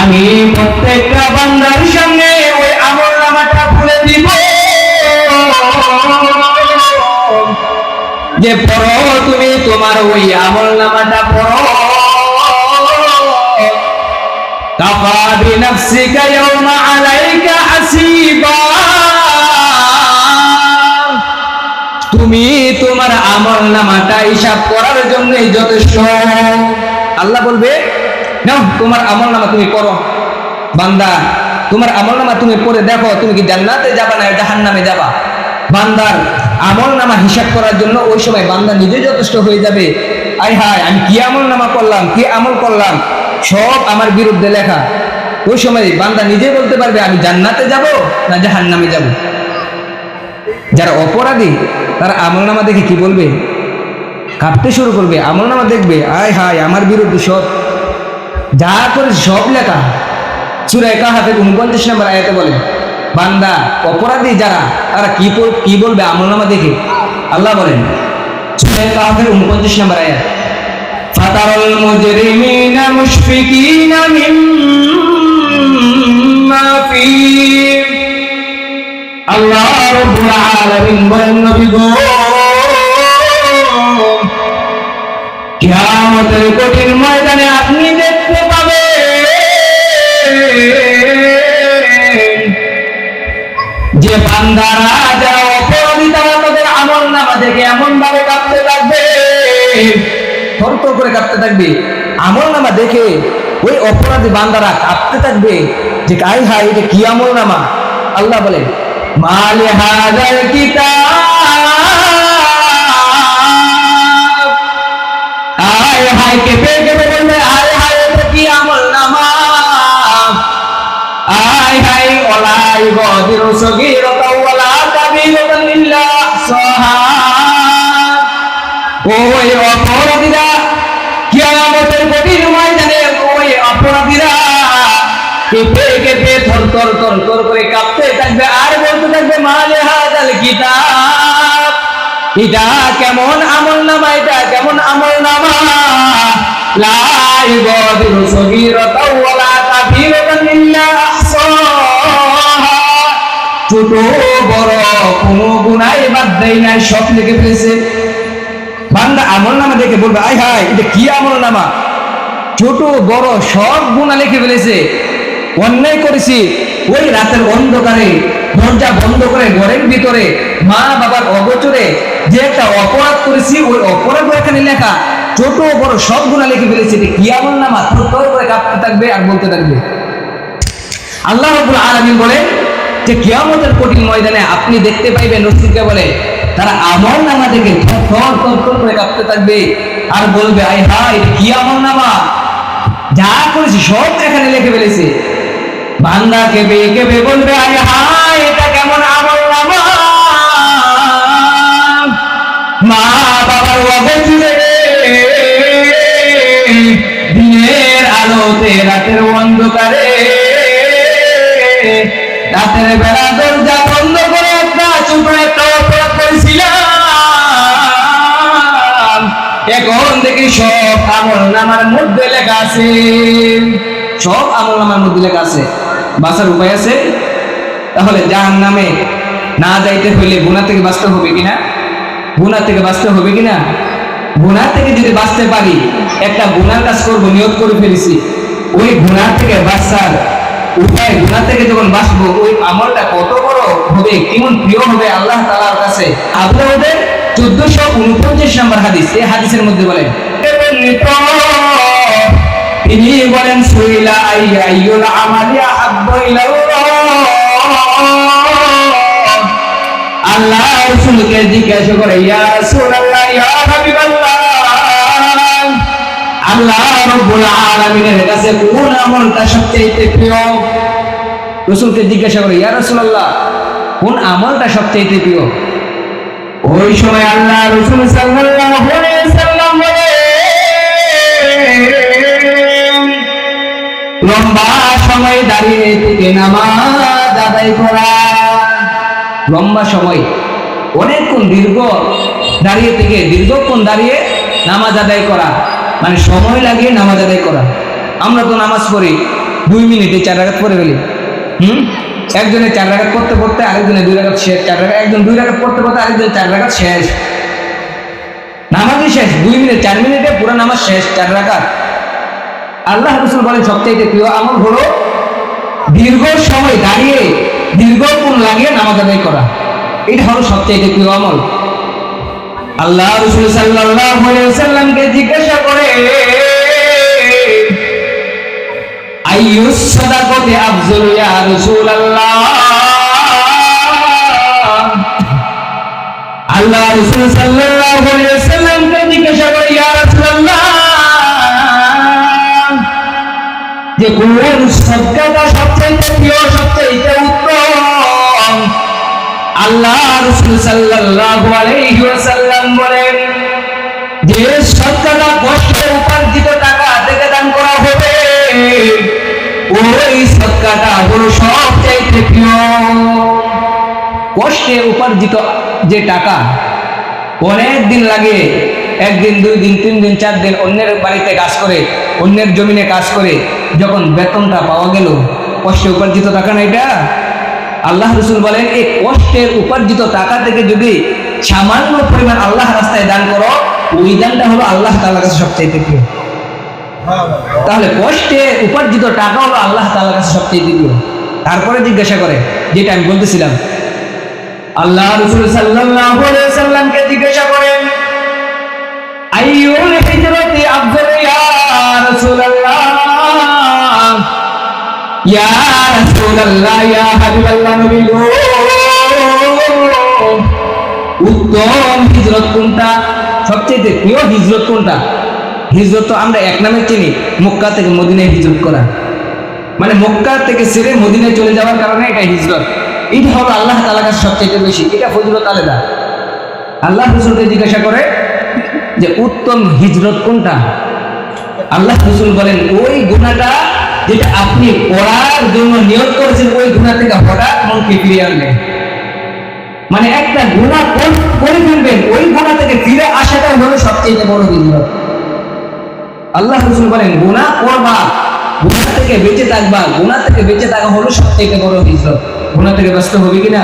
আমি প্রত্যেকটা বান্দার সামনে ওই আমলনামাটা খুলে দিব, যে পড়ো তুমি তোমার ওই আমলনামাটা পড়ো। কাফা বিনাফসিকা ইয়াওমা আলাইকা হাসিবা, তুমি তোমার আমলনামাটা হিসাব করার জন্য যথেষ্ট। আল্লাহ বলবে নাও তোমার আমলনামা তুমি পড়ো। বান্দা তোমার আমলনামা তুমি পড়ে দেখো, তুমি কি জান্নাতে যাবা না জাহান্নামে যাবা। বান্দার আমলনামা হিসাব করার জন্য ওই সময় বান্দা নিজে যথেষ্ট হয়ে যাবে। আয় হায়, আমি কি আমলনামা করলাম, কি আমল করলাম, সব আমার বিরুদ্ধে লেখা। ওই সময় বান্দা নিজে বলতে পারবে আমি জান্নাতে যাব না জাহান্নামে যাব। যারা অপরাধী তারা আমলনামা দেখে কি বলবে, কাঁপতে শুরু করবে। আমলনামা দেখবে আয় হায় আমার বিরুদ্ধে সব যা করে সব লেখা। সূরা কাহফের 49 নম্বর আয়াতে বলে বান্দা অপরাধী যারা তারা কি বলবে আমলনামা দেখে। আল্লাহ বলেন সূরা কাহফের 49 নম্বর আয়াত, ফাতারাল মুজরিমিনা মুশফিকিনা মিম্মা ফী। আল্লাহ রাব্বুল আলামিন বলেন নবী গো, কিয়ামতের কঠিন ময়দানে আপনি দেখতে পাবেন যে বান্দারা যারা অপরাধী তারা তাদের আমলনামা দেখে এমন ভাবে কাঁপতে থাকবে, থরথর করে কাঁপতে থাকবে। আমলনামা দেখে ওই অপরাধী বান্দারা কাঁপতে থাকবে যে আয় হায় এটা কি আমলনামা। আল্লাহ বলেন মালি হাযাল কিতাব, আয় হায় কেঁপে কেঁপে বলবে আয় হায় এটা কি আমলনামা। আয় হায় ওয়ালা ইউগাদিরু সগীরাতাও ওয়ালা কাবীরাতান ইল্লা আহসাহা। ওই অপরাধীরা কিয়ামতের কঠিন ময়দানে ওই অপরাধীরা কেঁপে কেঁপে থরথর থরথর করে কাঁপতে থাকবে আর বলতে থাকবে মালি হাযাল কিতাব, এটা কেমন আমলনামা, এটা কেমন আমলনামা। লা ইউগাদিরু সগীরাতাও ওয়ালা কাবীরাতান ইল্লা আহসাহা, ছোট বড় কোনো গুনাহ বাদ দেয় না, সব লিখে ফেলেছে। বান্দা আমলনামা দেখে বলবে আয় হায় এটা কি আমলনামা, ছোট বড় সব গুনাহ লিখে ফেলেছে। অন্যায় করেছি ওই রাতের অন্ধকারে দরজা বন্ধ করে ঘরের ভিতরে মা বাবার অগোচরে যে একটা অপরাধ করেছি ওই অপরাধ এখানে লেখা, ছোট বড় সব গুনাহ লিখে ফেলেছে। এটা কি আমলনামা, থরথর করে কাঁপতে থাকবে আর বলতে থাকবে। আল্লাহ রাব্বুল আলামিন বলেন যে কিয়ামতের কঠিন ময়দানে আপনি দেখতে পাইবেন রসূলকে বলে তারা আমলনামা দেখে থরথর থরথর করে কাঁপতে থাকবে আর বলবে আয় হায় এটা কি আমলনামা, যা করেছি সব এখানে লিখে ফেলেছে। বান্দা কেঁপে কেঁপে বলবে আয় হায় এটা কেমন আমলনামা। মা বাবার অগোচরে দিনের আলোতে রাতের অন্ধকারে রাতের বেলা দরজা বন্ধ করে একটা ছোট একটা অপরাধ করেছিলাম, এখন দেখি সব আমলনামার মধ্যে লেখা আছে, সব আমলনামার মধ্যে লেখা আছে। বাঁচার উপায় আছে? তাহলে জাহান্নামে না যাইতে হইলে গুনাহ থেকে বাঁচতে হবে কিনা, গুনাহ থেকে বাঁচতে হবে কিনা। গুনাহ থেকে যদি বাঁচতে পারি, একটা গুনার কাজ করবো নিয়ত করে ফেলেছি, ওই গুনাহ থেকে বাঁচার উপায়, গুনাহ থেকে যখন বাঁচবো ওই আমলটা কত বড় হবে, কেমন প্রিয় হবে আল্লাহ তাআলার কাছে। আবু দাউদের 1449 নম্বর হাদিস, এই হাদিসের মধ্যে বলেন তিনি বলেন সুইলা আইয়ুল আমালি আহাব্বু ইলাল্লাহ, আল্লাহ রাসূলকে জিজ্ঞাসা করে ইয়া রাসূলুল্লাহ ইয়া হাবিবাল্লাহ, আল্লাহ রাব্বুল আলামিনের কাছে কোন আমলটা সবচেয়ে প্রিয়। রাসূলকে জিজ্ঞাসা করে ইয়া রাসূলুল্লাহ কোন আমলটা সবচেয়ে প্রিয়। ওই সময় আল্লাহ রাসূল সাল্লাল্লাহু আলাইহি সাল্লাম বলে লম্বা সময় দাঁড়িয়ে থেকে নামাজ আদায় করা। লম্বা সময় অনেকক্ষণ দীর্ঘক্ষণ দাঁড়িয়ে নামাজ আদায় করা, মানে সময় লাগিয়ে নামাজ আদায় করা। আমরা তো নামাজ পড়ি 2 মিনিটে 4 রাকাত পড়ে ফেলি। একজনে 4 রাকাত পড়তে পড়তে আরেকজনে 2 রাকাত শেষ, 4 রাকাত, একজন 2 রাকাত পড়তে পড়তে আরেকজন 4 রাকাত শেষ, নামাজই শেষ। 2 মিনিট 4 মিনিটে পুরো নামাজ শেষ, 4 রাকাত। আল্লাহ রাসূল বলেন সবচাইতে প্রিয় আমল হলো দীর্ঘ সময় দাঁড়িয়ে দীর্ঘক্ষণ লাগিয়ে নামাজ আদায় করা। এটা হলো সবচাইতে প্রিয় আমল। আল্লাহ রাসূল সাল্লাল্লাহু আলাইহি ওয়াসাল্লামকে জিজ্ঞাসা করে, আইয়ুস সাদাকাতি আফযালু ইয়া রাসূলুল্লাহ। আল্লাহ রাসূল সাল্লাল্লাহু আলাইহি ওয়াসাল্লামকে জিজ্ঞাসা করে, ইয়া রাসূলুল্লাহ, যে কোন সদকাটা সবচাইতে প্রিয়, সবচাইতে উত্তম? আল্লাহ রাসূল সাল্লাল্লাহু আলাইহি ওয়াসাল্লাম বলেন, যে সদকাটা কষ্টে উপার্জিত টাকা থেকে দান করা হবে, ওই সদকাটা হলো সবচাইতে প্রিয়। কষ্টে উপার্জিত যে টাকা, অনেক দিন লাগে, 1 দিন 2 দিন 3 দিন 4 দিন অন্যের বাড়িতে কাজ করে, অন্যের জমিনে কাজ করে যখন বেতনটা পাওয়া গেল, কষ্টে উপার্জিত টাকা না এটা? আল্লাহ রাসূল বলেন, এই কষ্টের উপার্জিত টাকা থেকে যদি সামান্য পরিমাণ আল্লাহ রাস্তায় দান করো, ওই দানটা হলো আল্লাহ তাআলার কাছে সবচাইতে প্রিয়। তাহলে কষ্টে উপার্জিত টাকা হলো আল্লাহ তাআলার কাছে সবচাইতে প্রিয়। তারপরে জিজ্ঞাসা করে, যেটা আমি বলতেছিলাম, আল্লাহ রাসূল সাল্লাল্লাহু আলাইহি ওয়াসাল্লামকে জিজ্ঞাসা করেন, আইয়ুল হিজরাতি আফযালু ইয়া রাসূলুল্লাহ। ইয়া রাসূলুল্লাহ, ইয়া হাবিবাল্লাহ, নবী গো, উত্তম হিজরত কোনটা, সবচেয়ে প্রিয় হিজরত কোনটা? হিজরত তো আমরা এক নামে চিনি, মক্কা থেকে মদিনায় হিজরত করা, মানে মক্কা থেকে ছেড়ে মদিনায় চলে যাওয়ার কারণে এটা হিজরত। এটা হলো আল্লাহ তাআলার কাছে সবচেয়ে বেশি, এটা ফজিলত আলাদা। আল্লাহ রাসূলকে জিজ্ঞাসা করে যে উত্তম হিজরত কোনটা? আল্লাহ রাসূল বলেন, ওই গুনাহটা যেটা আপনি করার জন্য নিয়ত করেছেন, ওই গুনাহ থেকে হঠাৎ মনকে ফিরিয়ে আনবেন। মানে একটা গুনাহ করে ফেলবেন, ওই গুনাহ থেকে ফিরে আসাটা হলো সবচেয়ে বড় হিজরত। আল্লাহ রাসূল বলেন, গুনাহ করবা, গুনাহ থেকে বেঁচে থাকবা, গুনাহ থেকে বেঁচে থাকা হলো সবচেয়ে বড় হিজরত। গুনাহ থেকে বাঁচতে হবে কিনা?